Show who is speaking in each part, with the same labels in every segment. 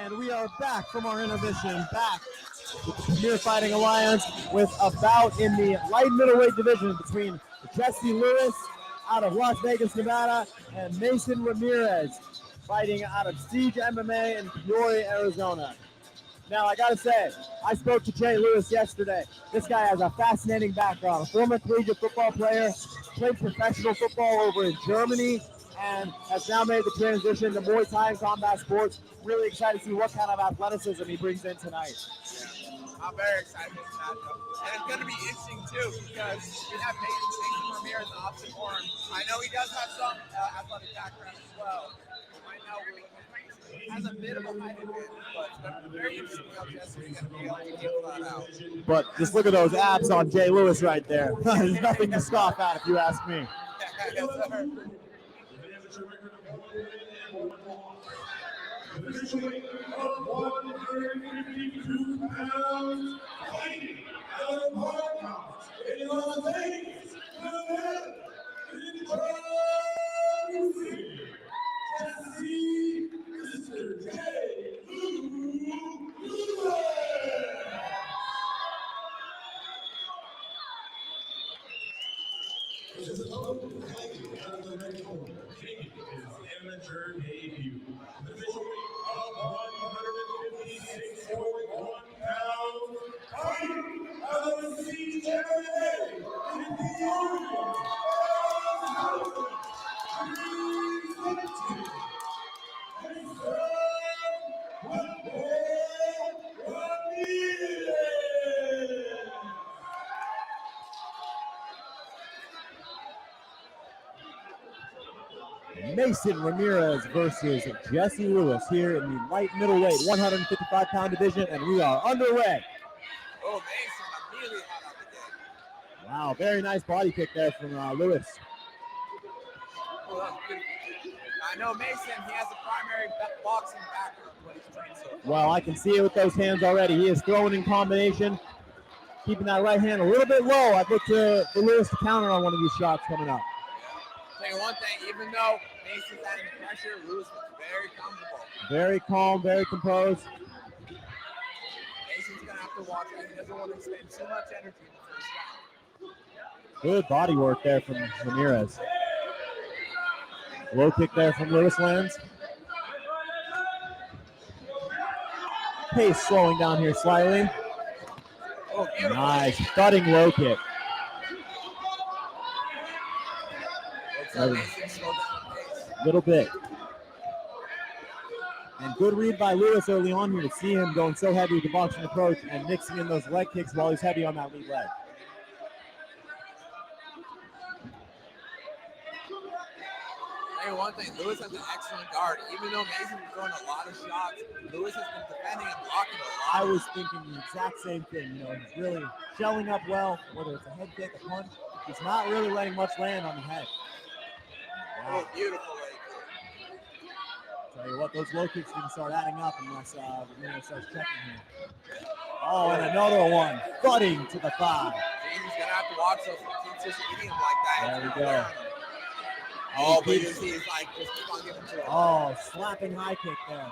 Speaker 1: And we are back from our intermission, back with the Premier Fighting Alliance with a bout in the light middleweight division between Jesse Lewis out of Las Vegas, Nevada, and Mason Ramirez fighting out of Siege MMA in Peoria, Arizona. Now, I gotta say, I spoke to Jay Lewis yesterday. This guy has a fascinating background. A former collegiate football player, played professional football over in Germany, and has now made the transition to Muay Thai and combat sports. Really excited to see what kind of athleticism he brings in tonight.
Speaker 2: Yeah, I'm very excited for this matchup. And it's going to be interesting, too, because we have Mason Ramirez in the opposite corner. I know he does have some athletic background as well. Right now, Mason has a bit of a height advantage, but it's going to be very interesting how Jesse's going to be able to keep that out.
Speaker 1: But just look at those abs on Jay Lewis right there. There's nothing to scoff at, if you ask me.
Speaker 2: Yes, sir.
Speaker 3: Official weight of 152 pounds, fighting out of Hong in Las Vegas, Nevada, introducing Jesse Mr. J. Lewis. This is out of the red corner, taking his amateur debut. Official weight of 156.1 pounds, fighting out of Siege MMA in Peoria, Arizona.
Speaker 1: Mason Ramirez versus Jesse Lewis here in the light middleweight 155-pound division, and we are underway.
Speaker 2: Oh, Mason immediately hot out the gate.
Speaker 1: Wow, very nice body kick there from Lewis.
Speaker 2: Oh, that's beautiful. I know Mason, he has a primary boxing background when he's trained so far.
Speaker 1: Well, I can see it with those hands already. He is throwing in combination, keeping that right hand a little bit low. I'd look for Lewis to counter on one of these shots coming up.
Speaker 2: Tell you one thing, even though Mason's adding pressure, Lewis looks very comfortable.
Speaker 1: Very calm, very composed.
Speaker 2: Mason's going to have to watch that. He doesn't want to expend too much energy in the first round.
Speaker 1: Good body work there from Ramirez. Low kick there from Lewis lands. Pace slowing down here slightly.
Speaker 2: Oh, beautiful.
Speaker 1: Nice, thudding low kick. A little bit. And good read by Lewis early on here to see him going so heavy with the boxing approach and mixing in those leg kicks while he's heavy on that lead leg.
Speaker 2: Tell you one thing, Lewis has an excellent guard. Even though Mason's throwing a lot of shots, Lewis has been defending and blocking a lot.
Speaker 1: I was thinking the exact same thing. You know, he's really shelling up well, whether it's a head kick, a punch. He's not really letting much land on the head.
Speaker 2: Wow. Oh, beautiful leg kick.
Speaker 1: Tell you what, those low kicks can start adding up unless Ramirez starts checking here. Oh, and another one, thudding to the thigh.
Speaker 2: He's going to have to watch those. He's just eating him like that.
Speaker 1: There we go.
Speaker 2: Oh, but he's like, just keep on giving to him.
Speaker 1: Oh, slapping high kick there.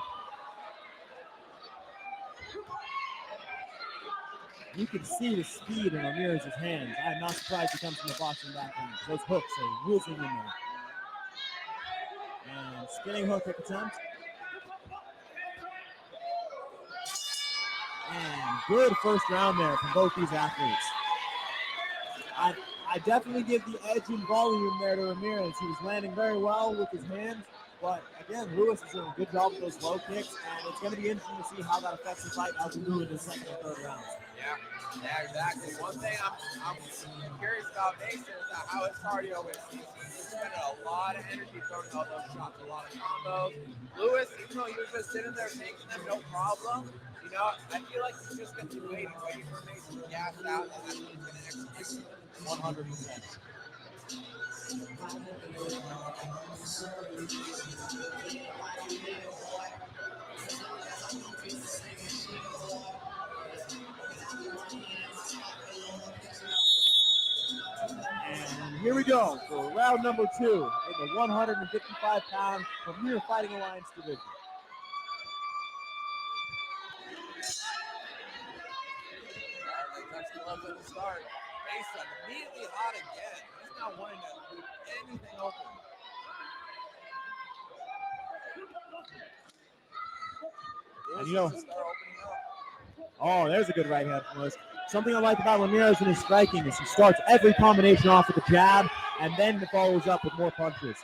Speaker 1: You can see the speed in Ramirez's hands. I am not surprised he comes from the boxing background. Those hooks are whizzing in there. And spinning hook kick attempt. And good first round there from both these athletes. I definitely give the edge in volume there to Ramirez. He was landing very well with his hands, but again, Lewis is doing a good job with those low kicks, and it's going to be interesting to see how that affects the fight as we move into the second and third rounds.
Speaker 2: Yeah, exactly. One thing I'm curious about Mason is how his cardio is. He's spending a lot of energy throwing all those shots, a lot of combos. Lewis, even though he was just sitting there taking them, no problem. You know, I feel like he's just going to be waiting for Mason to gas out, and that's what he's going to execute.
Speaker 1: 100%. And here we go for round number 2 in the 155-pound Premier Fighting Alliance division.
Speaker 2: That's gloves at the start. Mason immediately hot again. He's not wanting to leave anything open.
Speaker 1: And you know,
Speaker 2: Lewis needs to start opening up.
Speaker 1: oh, there's a good right hand from Lewis. Something I like about Ramirez in his striking is he starts every combination off with a jab and then follows up with more punches.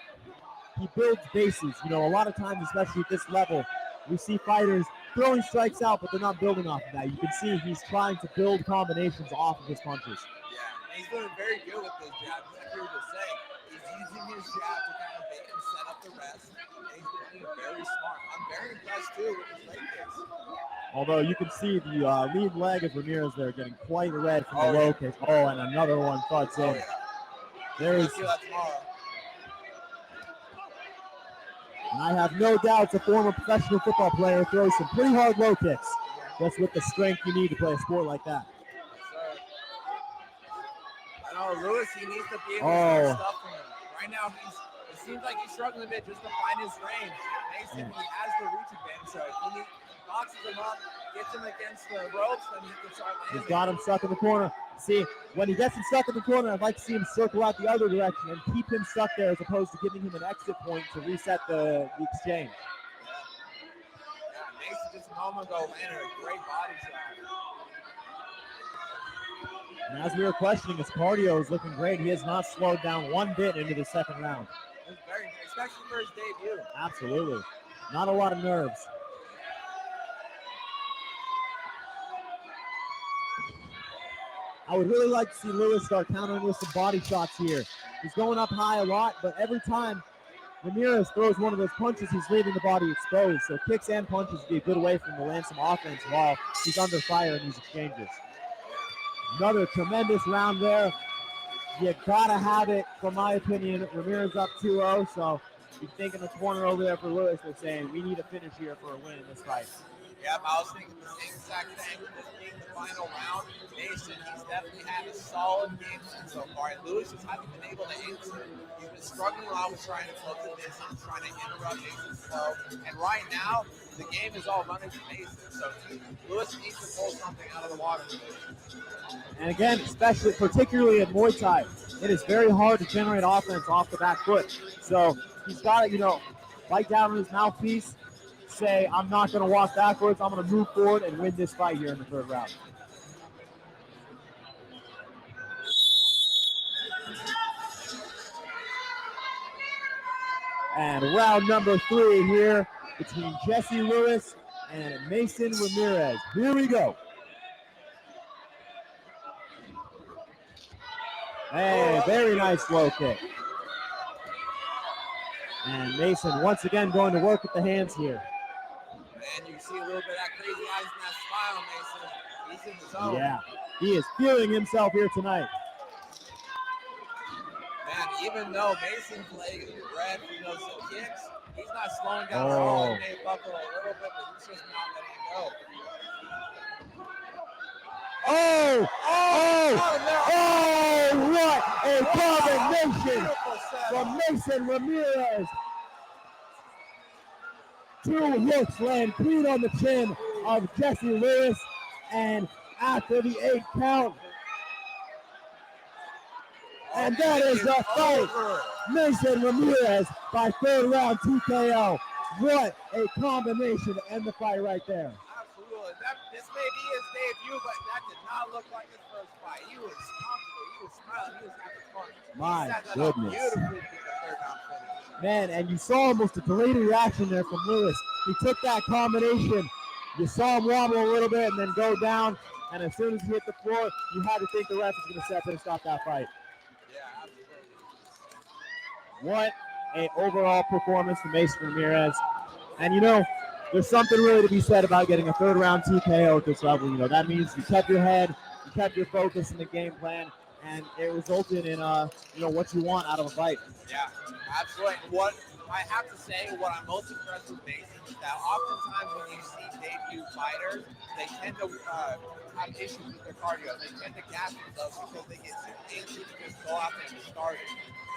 Speaker 1: He builds bases. You know, a lot of times, especially at this level, we see fighters throwing strikes out, but they're not building off of that. You can see he's trying to build combinations off of his punches.
Speaker 2: Yeah, and he's doing very good with those jabs. Like you were just saying, he's using his jab to kind of bait and set up the rest. And he's being very smart. I'm very impressed too with his leg kicks.
Speaker 1: Although you can see the lead leg of Ramirez there getting quite red from the
Speaker 2: Oh,
Speaker 1: low
Speaker 2: yeah.
Speaker 1: kick. Oh, and another one thuds in.
Speaker 2: Oh, yeah.
Speaker 1: There's,
Speaker 2: We'll see that tomorrow.
Speaker 1: and I have no doubts a former professional football player throws some pretty hard low kicks. Just with the strength you need to play a sport like that.
Speaker 2: Yes, sir. I know Lewis, he needs to be able to start stuffing him. Right now, it seems like he's struggling a bit just to find his range. Mason, he has the reach advantage, so if he boxes him up, gets him against the ropes, then he can start landing.
Speaker 1: He's got him stuck in the corner. See, when he gets him stuck in the corner, I'd like to see him circle out the other direction and keep him stuck there as opposed to giving him an exit point to reset the exchange.
Speaker 2: Yeah, Mason just a moment ago landed a great body shot.
Speaker 1: And as we were questioning, his cardio is looking great. He has not slowed down one bit into the second round.
Speaker 2: It's very good, especially for his debut.
Speaker 1: Absolutely. Not a lot of nerves. I would really like to see Lewis start countering with some body shots here. He's going up high a lot, but every time Ramirez throws one of those punches, he's leaving the body exposed. So kicks and punches would be a good way for him to land some offense while he's under fire in these exchanges. Another tremendous round there. You gotta have it, from my opinion. Ramirez up 2-0, so you think in the corner over there for Lewis, they're saying we need a finish here for a win in this fight.
Speaker 2: Yep, I was thinking the same exact thing. This being the final round, Mason, he's definitely had a solid game plan so far. And Lewis just hasn't been able to answer. He's been struggling a lot with trying to close the distance, trying to interrupt Mason's flow. And right now, the game is all running to Mason. So Lewis needs to pull something out of the water for Mason.
Speaker 1: And again, particularly in Muay Thai, it is very hard to generate offense off the back foot. So he's got to, bite down on his mouthpiece, say, I'm not going to walk backwards. I'm going to move forward and win this fight here in the third round. And round number 3 here between Jesse Lewis and Mason Ramirez. Here we go. Hey, very nice low kick. And Mason once again going to work with the hands here.
Speaker 2: And you see a little bit of that crazy eyes and that smile, Mason. He's in the zone.
Speaker 1: Yeah, he is feeling himself here tonight.
Speaker 2: Man, even though Mason's leg is red from those kicks, he's not slowing down at all. He may buckle a little bit, but he's just not letting it go.
Speaker 1: What a combination from Mason Ramirez. 2 hooks land clean on the chin of Jesse Lewis, and after the 8 count, and that is the fight. Mason Ramirez by third round TKO. What a combination to end the fight right there.
Speaker 2: Absolutely. This may be his debut, but that did not look like his first fight. He was comfortable. He was smiling. He was having fun.
Speaker 1: My goodness.
Speaker 2: Beautifully to the third round finish.
Speaker 1: Man, and you saw almost a delayed reaction there from Lewis. He took that combination. You saw him wobble a little bit and then go down. And as soon as he hit the floor, you had to think the ref was going to step in and stop that fight.
Speaker 2: Yeah, absolutely.
Speaker 1: What a overall performance from Mason Ramirez. And there's something really to be said about getting a third round TKO at this level. That means you kept your head, you kept your focus in the game plan, and it resulted in what you want out of a fight.
Speaker 2: Yeah, absolutely. What I have to say, what I'm most impressed with Mason is that oftentimes when you see debut fighters, they tend to have issues with their cardio. They tend to gas themselves because they get too anxious to just go out there and start it.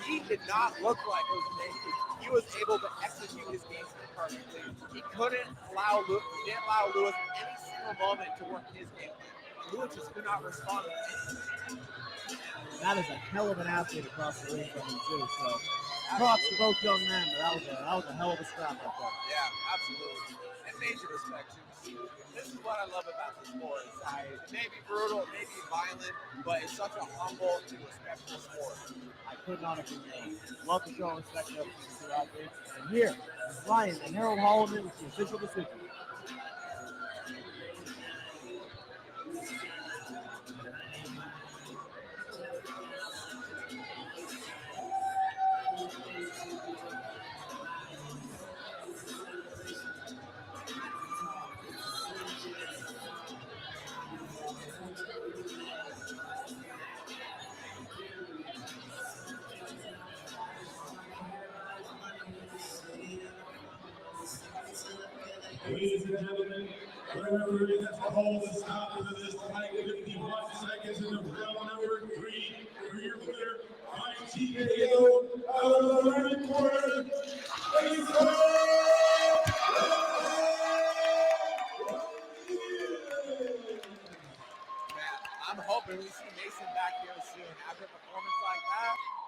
Speaker 2: He did not look like it was Mason. He was able to execute his game plan perfectly. He didn't allow Lewis any single moment to work his game plan. Lewis just could not respond.
Speaker 1: That is a hell of an athlete across the ring from him too. So props to both young men. But that was a hell of a scrap right there.
Speaker 2: Yeah, absolutely. And major respect too. This is what I love about the sport. It may be brutal, it may be violent, but it's such a humble and respectful sport.
Speaker 1: I could not agree more. Love to show respect to these two athletes. And here, Ryan and Harold Holloman with the official decision.
Speaker 3: Ladies and gentlemen, remember that the hold the stoppage of this fight 51 seconds in the round number 3 for your winner by TKO out of the red corner, Mason Ramirez.
Speaker 2: Man, I'm hoping we see Mason back here soon. After a performance like that,